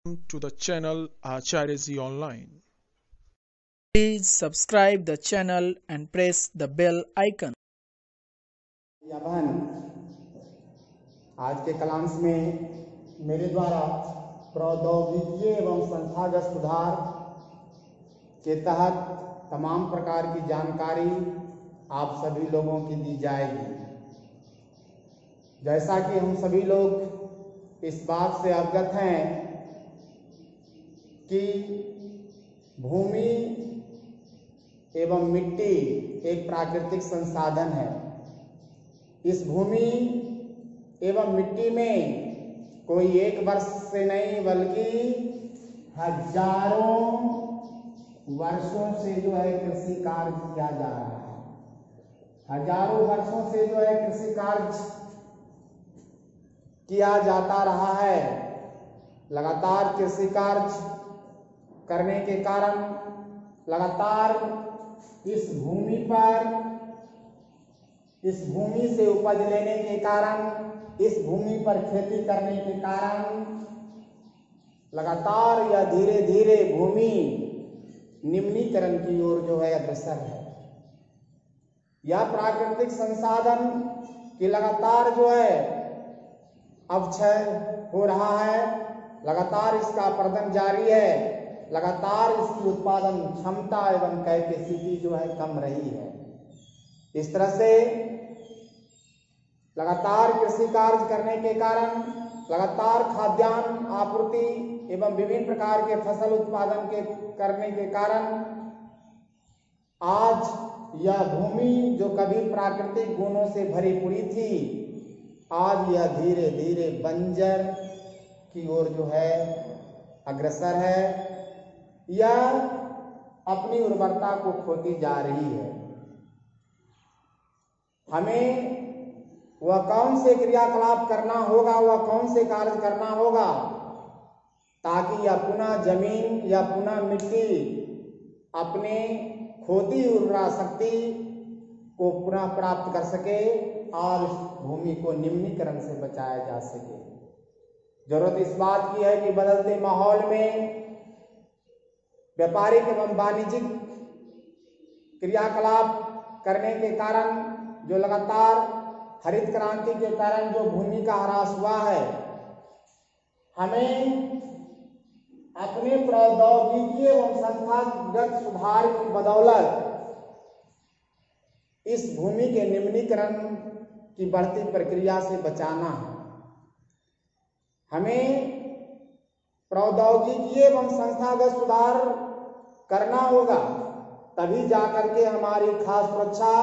To the channel Acharya Ji Online. Please subscribe the channel and press the bell icon. या बहन, आज के कलांश में मेरे द्वारा प्रौद्योगिकी एवं संस्थागत सुधार के तहत तमाम प्रकार की जानकारी आप सभी लोगों की दी जाएगी। जैसा कि हम सभी लोग इस बात से अवगत हैं कि भूमि एवं मिट्टी एक प्राकृतिक संसाधन है। इस भूमि एवं मिट्टी में कोई एक वर्ष से नहीं बल्कि हजारों वर्षों से जो है कृषि कार्य किया जा रहा है। हजारों वर्षों से जो है कृषि कार्य किया जाता रहा है। लगातार कृषि कार्य करने के कारण लगातार इस भूमि से उपज लेने के कारण, इस भूमि पर खेती करने के कारण लगातार या धीरे धीरे भूमि निम्नीकरण की ओर जो है अग्रसर है। यह प्राकृतिक संसाधन की लगातार जो है अवक्षय हो रहा है। लगातार इसका अपरदन जारी है। लगातार इसकी उत्पादन क्षमता एवं कैपेसिटी जो है कम रही है। इस तरह से लगातार कृषि कार्य करने के कारण, लगातार खाद्यान्न आपूर्ति एवं विभिन्न प्रकार के फसल उत्पादन के करने के कारण आज यह भूमि जो कभी प्राकृतिक गुणों से भरी पूरी थी, आज यह धीरे धीरे बंजर की ओर जो है अग्रसर है। यह अपनी उर्वरता को खोती जा रही है। हमें वह कौन से क्रियाकलाप करना होगा, वह कौन से कार्य करना होगा ताकि यह पुनः जमीन या पुनः मिट्टी अपने खोती उर्वरा शक्ति को पुनः प्राप्त कर सके और इस भूमि को निम्नीकरण से बचाया जा सके। जरूरत इस बात की है कि बदलते माहौल में व्यापारिक एवं वाणिज्यिक क्रियाकलाप करने के कारण, जो लगातार हरित क्रांति के कारण जो भूमि का ह्रास हुआ है, हमें अपने प्रौद्योगिकी एवं संस्थागत सुधार की बदौलत इस भूमि के निम्नीकरण की बढ़ती प्रक्रिया से बचाना है। हमें प्रौद्योगिकी एवं संस्थागत सुधार करना होगा, तभी जाकर के हमारी खाद्य सुरक्षा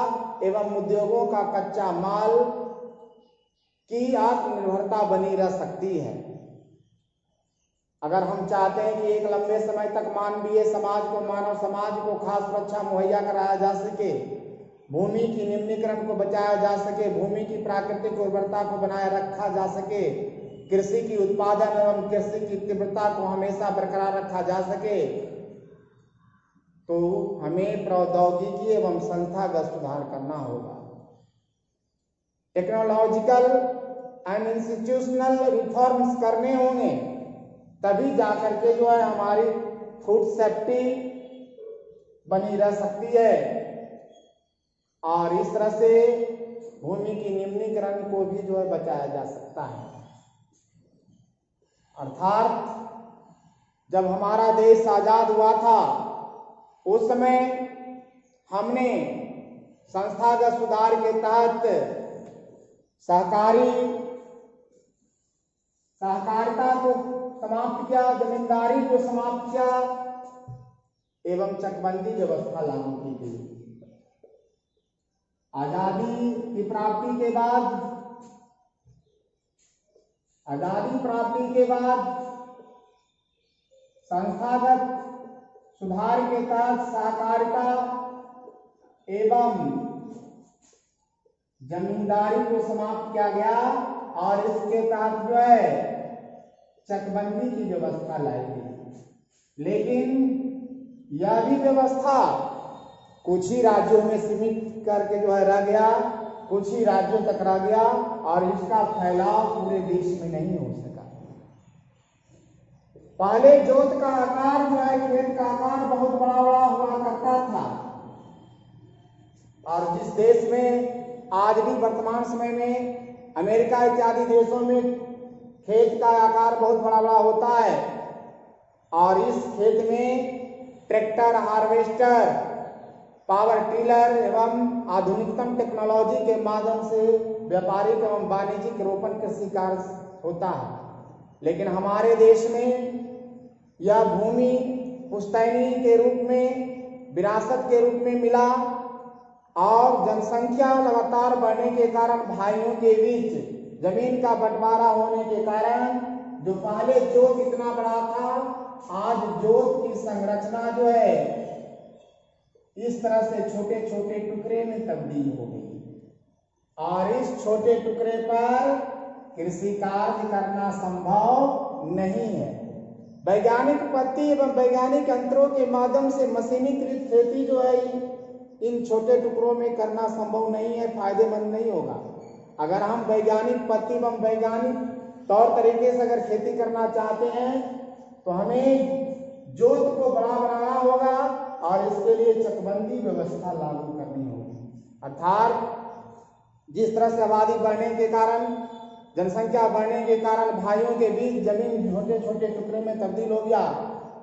एवं उद्योगों का कच्चा माल की आत्मनिर्भरता बनी रह सकती है। अगर हम चाहते हैं कि एक लंबे समय तक मानवीय समाज को, मानव समाज को खाद्य सुरक्षा मुहैया कराया जा सके, भूमि की निम्नीकरण को बचाया जा सके, भूमि की प्राकृतिक उर्वरता को बनाए रखा जा सके, कृषि की उत्पादन एवं कृषि की तीव्रता को हमेशा बरकरार रखा जा सके, तो हमें प्रौद्योगिकी एवं संस्थागत सुधार करना होगा। टेक्नोलॉजिकल एंड इंस्टीट्यूशनल रिफॉर्म्स करने होंगे, तभी जाकर के जो है हमारी फूड सेफ्टी बनी रह सकती है और इस तरह से भूमि की निम्नीकरण को भी जो है बचाया जा सकता है। अर्थात जब हमारा देश आजाद हुआ था, उस समय हमने संस्थागत सुधार के तहत सहकारिता को समाप्त किया, जमींदारी को समाप्त किया एवं चकबंदी व्यवस्था लागू की गई। आजादी प्राप्ति के बाद संस्थागत सुधार के तहत सहकारिता एवं जमींदारी को समाप्त किया गया और इसके तहत जो है चकबंदी की व्यवस्था लाई गई। लेकिन यह भी व्यवस्था कुछ ही राज्यों में सीमित करके जो है रह गया, कुछ ही राज्यों तक रह गया और इसका फैलाव पूरे देश में नहीं हो सका। पहले जोत का आकार जो है, खेत का आकार बहुत बड़ा बड़ा हुआ करता था। और जिस देश में आज भी वर्तमान समय में अमेरिका इत्यादि देशों में खेत का आकार बहुत बड़ा बड़ा होता है, और इस खेत में ट्रैक्टर, हार्वेस्टर, पावर टिलर एवं आधुनिकतम टेक्नोलॉजी के माध्यम से व्यापारिक एवं वाणिज्यिक रोपण कृषि कार्य होता है। लेकिन हमारे देश में यह भूमि पुश्तैनी के रूप में, विरासत के रूप में मिला, और जनसंख्या लगातार बढ़ने के कारण भाइयों के बीच जमीन का बंटवारा होने के कारण जो पहले जोत इतना बड़ा था, आज जोत की संरचना जो है इस तरह से छोटे छोटे टुकड़े में तब्दील हो गई, और इस छोटे टुकड़े पर कृषि कार्य करना संभव नहीं है। वैज्ञानिक पद्धति एवं वैज्ञानिक यंत्रों के माध्यम से मशीनीकृत खेती जो है इन छोटे टुकड़ों में करना संभव नहीं है, फायदेमंद नहीं होगा। अगर हम वैज्ञानिक पद्धति एवं वैज्ञानिक तौर तरीके से अगर खेती करना चाहते हैं तो हमें जोत को बड़ा बनाना होगा, और इसके लिए चकबंदी व्यवस्था लागू करनी होगी। अर्थात जिस तरह से आबादी बढ़ने के कारण, जनसंख्या बढ़ने के कारण भाइयों के बीच जमीन छोटे छोटे टुकड़े में तब्दील हो गया।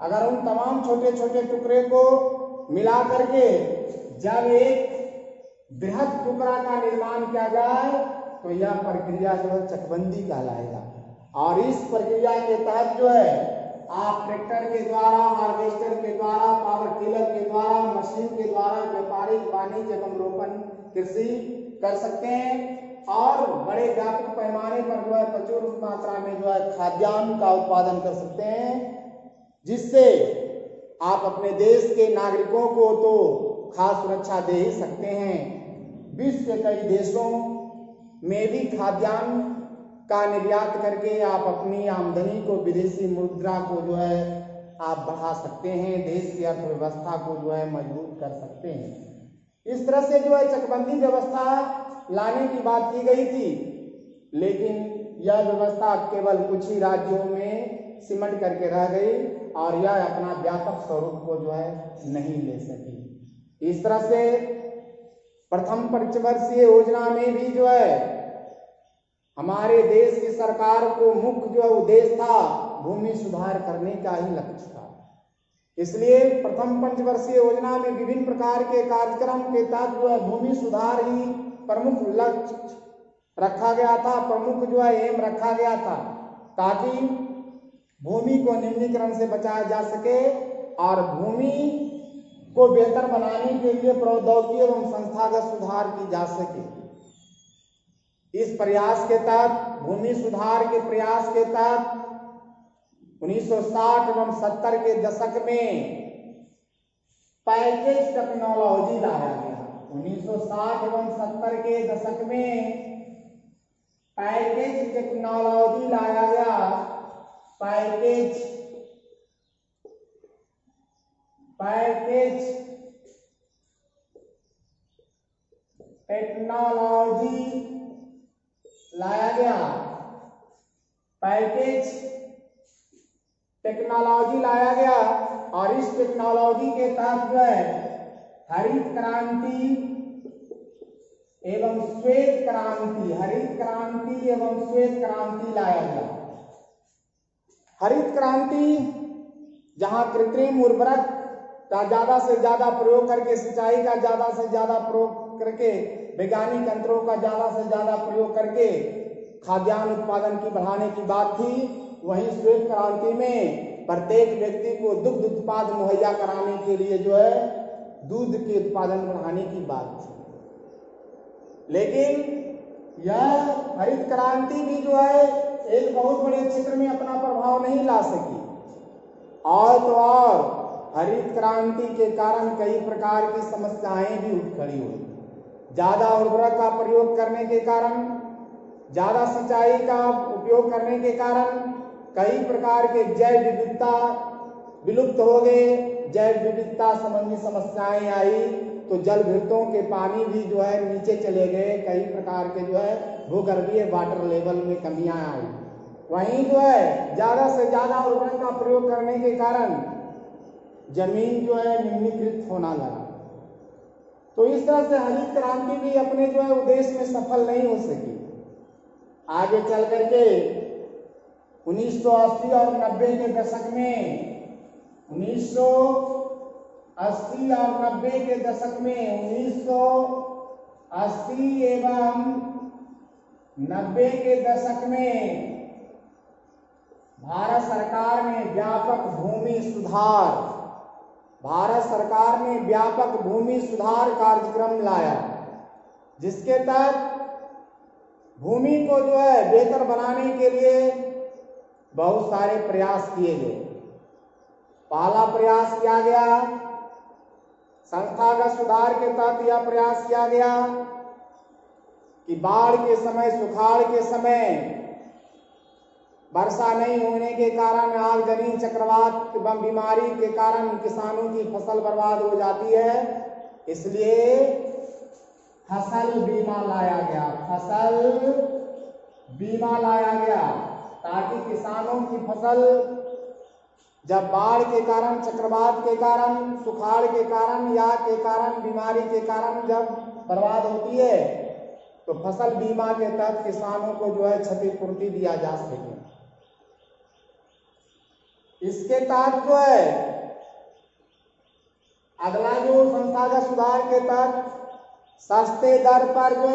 अगर उन तमाम छोटे छोटे टुकड़े को मिला करके जब एक बृहद टुकड़ा का निर्माण किया जाए तो यह प्रक्रिया जो है चकबंदी कहलाएगा। और इस प्रक्रिया के तहत जो है आप ट्रैक्टर के द्वारा, हार्वेस्टर के द्वारा, पावर टिलर के द्वारा, मशीन के द्वारा व्यापारिक, वाणिज्य एवं रोपण कृषि कर सकते हैं, और बड़े व्यापक पैमाने पर जो है प्रचुर मात्रा में जो है खाद्यान्न का उत्पादन कर सकते हैं, जिससे आप अपने देश के नागरिकों को तो खास सुरक्षा दे ही सकते हैं, विश्व के कई देशों में भी खाद्यान्न का निर्यात करके आप अपनी आमदनी को, विदेशी मुद्रा को जो है आप बढ़ा सकते हैं, देश की अर्थव्यवस्था को जो है मजबूत कर सकते हैं। इस तरह से जो है चकबंदी व्यवस्था लाने की बात की गई थी, लेकिन यह व्यवस्था केवल कुछ ही राज्यों में सिमट करके रह गई, और यह अपना व्यापक स्वरूप को जो है नहीं ले सकी। इस तरह से प्रथम पंचवर्षीय योजना में भी जो है हमारे देश की सरकार को मुख्य जो उद्देश्य था भूमि सुधार करने का ही लक्ष्य था। इसलिए प्रथम पंचवर्षीय योजना में विभिन्न प्रकार के कार्यक्रम के तहत जो है भूमि सुधार ही प्रमुख लक्ष्य रखा गया था, प्रमुख जो है एम रखा गया था, ताकि भूमि को निम्नीकरण से बचाया जा सके और भूमि को बेहतर बनाने के लिए प्रौद्योगिकी एवं संस्थागत सुधार की जा सके। इस प्रयास के तहत, भूमि सुधार के प्रयास के तहत 1960 एवं 70 के दशक में पैकेज टेक्नोलॉजी लाया गया। 1960 एवं 70 के दशक में पैकेज टेक्नोलॉजी लाया गया। पैकेज टेक्नोलॉजी लाया गया। पैकेज टेक्नोलॉजी लाया गया, और इस टेक्नोलॉजी के तहत जो है हरित क्रांति एवं श्वेत क्रांति, हरित क्रांति एवं श्वेत क्रांति लाया गया। हरित क्रांति जहां कृत्रिम उर्वरक का ज्यादा से ज्यादा प्रयोग करके, सिंचाई का ज्यादा से ज्यादा प्रयोग करके, वैज्ञानिक यंत्रों का ज्यादा से ज्यादा प्रयोग करके खाद्यान्न उत्पादन की बढ़ाने की बात थी, वहीं श्वेत क्रांति में प्रत्येक व्यक्ति को दुग्ध उत्पाद मुहैया कराने के लिए जो है दूध के उत्पादन बढ़ाने की बात थी। लेकिन यह हरित क्रांति भी जो है एक बहुत बड़े क्षेत्र में अपना प्रभाव नहीं ला सकी, और तो और हरित क्रांति के कारण कई प्रकार की समस्याएं भी उठ खड़ी हुई। ज्यादा उर्वरक का प्रयोग करने के कारण, ज्यादा सिंचाई का उपयोग करने के कारण कई प्रकार के जैव विविधता विलुप्त हो गए। जैव विविधता संबंधी समस्याएं आई तो जल भृतों के पानी भी जो है नीचे चले गए। कई प्रकार के जो है भूगर्भीय वाटर लेवल में कमियां आई। वहीं जो है ज्यादा से ज्यादा उर्वरक का प्रयोग करने के कारण जमीन जो है निम्नीकृत होना लगा। तो इस तरह से हरित क्रांति भी अपने जो है उद्देश्य में सफल नहीं हो सकी। आगे चल करके 1980 और 90 के दशक में 1980 और 90 के दशक में 1980 एवं 90 के दशक में भारत सरकार ने व्यापक भूमि सुधार कार्यक्रम लाया, जिसके तहत भूमि को जो है बेहतर बनाने के लिए बहुत सारे प्रयास किए गए। पहला प्रयास किया गया संस्थागत सुधार के तहत यह प्रयास किया गया कि बाढ़ के समय, सुखाड़ के समय, वर्षा नहीं होने के कारण, आगजनी, चक्रवात एवं बीमारी के कारण किसानों की फसल बर्बाद हो जाती है, इसलिए फसल बीमा लाया गया ताकि किसानों की फसल जब बाढ़ के कारण, चक्रवात के कारण, सुखाड़ के कारण या के कारण, बीमारी के कारण जब बर्बाद होती है तो फसल बीमा के तहत किसानों को जो है क्षतिपूर्ति दिया जा सके। इसके तहत जो है अगला जो संस्थागत सुधार के तहत सस्ते दर पर जो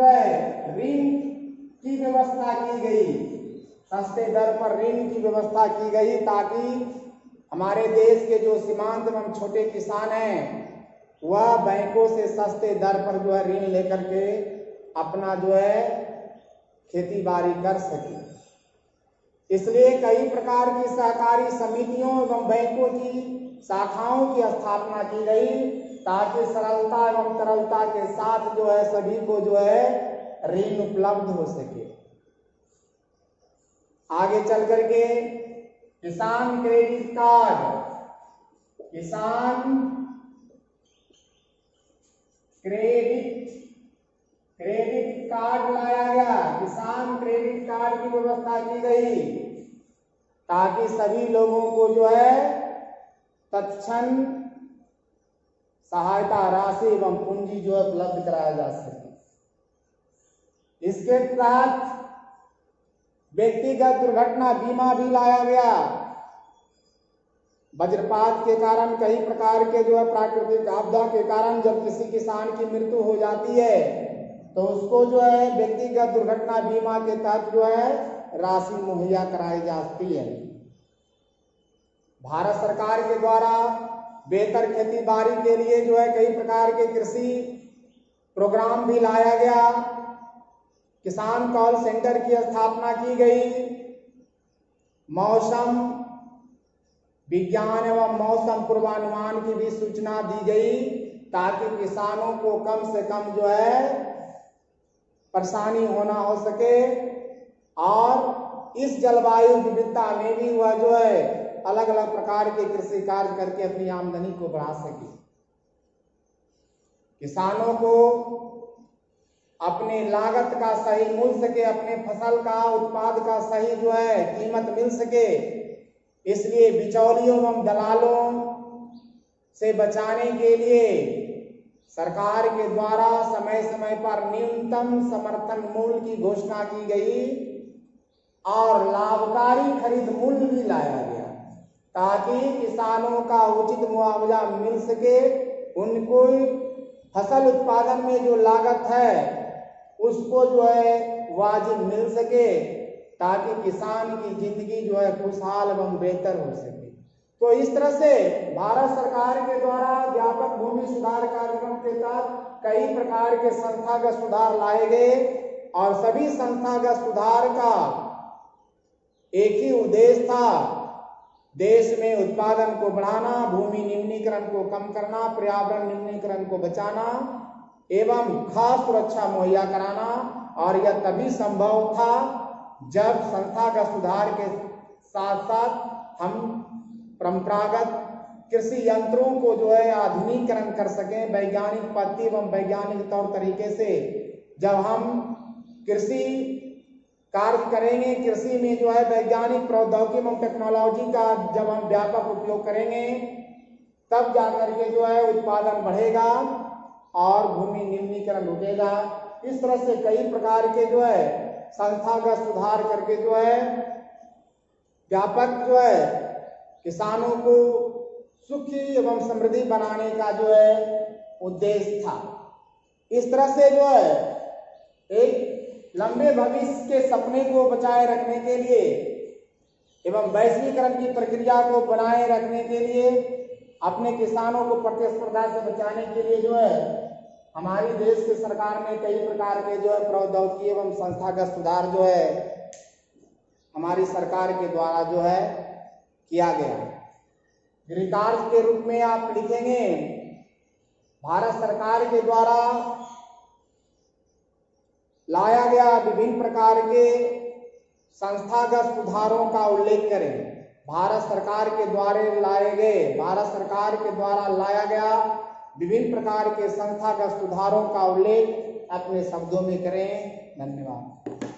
है ऋण की व्यवस्था की गई ताकि हमारे देश के जो सीमांत एवं छोटे किसान हैं वह बैंकों से सस्ते दर पर जो है ऋण लेकर के अपना जो है खेती बाड़ी कर सके। इसलिए कई प्रकार की सहकारी समितियों एवं बैंकों की शाखाओं की स्थापना की गई ताकि सरलता एवं तरलता के साथ जो है सभी को जो है ऋण उपलब्ध हो सके। आगे चल करके किसान क्रेडिट कार्ड लाया गया। किसान क्रेडिट कार्ड की व्यवस्था की गई ताकि सभी लोगों को जो है तत्क्षण सहायता राशि एवं पूंजी जो है उपलब्ध कराया जा सके। इसके तहत व्यक्तिगत दुर्घटना बीमा भी लाया गया। वज्रपात के कारण, कई प्रकार के जो है प्राकृतिक आपदा के कारण जब किसी किसान की मृत्यु हो जाती है तो उसको जो है व्यक्तिगत दुर्घटना बीमा के तहत जो है राशि मुहैया कराई जाती है। भारत सरकार के द्वारा बेहतर खेती बाड़ी के लिए जो है कई प्रकार के कृषि प्रोग्राम भी लाया गया। किसान कॉल सेंटर की स्थापना की गई। मौसम विज्ञान एवं मौसम पूर्वानुमान की भी सूचना दी गई ताकि किसानों को कम से कम जो है परेशानी होना हो सके और इस जलवायु विविधता में भी वह जो है अलग अलग प्रकार के कृषि कार्य करके अपनी आमदनी को बढ़ा सके। किसानों को अपने लागत का सही मिल सके, अपने फसल का उत्पाद का सही जो है कीमत मिल सके, इसलिए बिचौलियों एवं दलालों से बचाने के लिए सरकार के द्वारा समय समय पर न्यूनतम समर्थन मूल्य की घोषणा की गई और लाभकारी खरीद मूल्य भी लाया गया ताकि किसानों का उचित मुआवजा मिल सके। उनको फसल उत्पादन में जो लागत है उसको जो है वाजिब मिल सके ताकि किसान की जिंदगी जो है खुशहाल एवं बेहतर हो सके। तो इस तरह से भारत सरकार के द्वारा व्यापक भूमि सुधार कार्यक्रम के तहत कई प्रकार के संस्थागत सुधार लाए गए और सभी संस्थागत सुधार का एक ही उद्देश्य था, देश में उत्पादन को बढ़ाना, भूमि निम्नीकरण को कम करना, पर्यावरण निम्नीकरण को बचाना एवं खाद्य सुरक्षा मुहैया कराना। और यह तभी संभव था जब संस्थागत सुधार के साथ साथ हम परंपरागत कृषि यंत्रों को जो है आधुनिकीकरण कर सकें वैज्ञानिक पद्धति एवं वैज्ञानिक तौर तरीके से। जब हम कृषि कार्य करेंगे, कृषि में जो है वैज्ञानिक प्रौद्योगिकी एवं टेक्नोलॉजी का जब हम व्यापक उपयोग करेंगे, तब जाकर के जो है उत्पादन बढ़ेगा और भूमि निम्नीकरण रुकेगा। इस तरह से कई प्रकार के जो है संस्थागत सुधार करके जो है व्यापक जो है किसानों को सुखी एवं समृद्धि बनाने का जो है उद्देश्य था। इस तरह से जो है एक लंबे भविष्य के सपने को बचाए रखने के लिए एवं वैश्वीकरण की प्रक्रिया को बनाए रखने के लिए, अपने किसानों को प्रतिस्पर्धा से बचाने के लिए जो है हमारी देश की सरकार ने कई प्रकार के जो है प्रौद्योगिकी एवं संस्थागत सुधार जो है हमारी सरकार के द्वारा जो है किया गया। गृहकार्य के रूप में आप लिखेंगे, भारत सरकार के द्वारा लाया गया विभिन्न प्रकार के संस्थागत सुधारों का उल्लेख करें। भारत सरकार के द्वारा लाया गया विभिन्न प्रकार के संस्थागत सुधारों का उल्लेख अपने शब्दों में करें। धन्यवाद।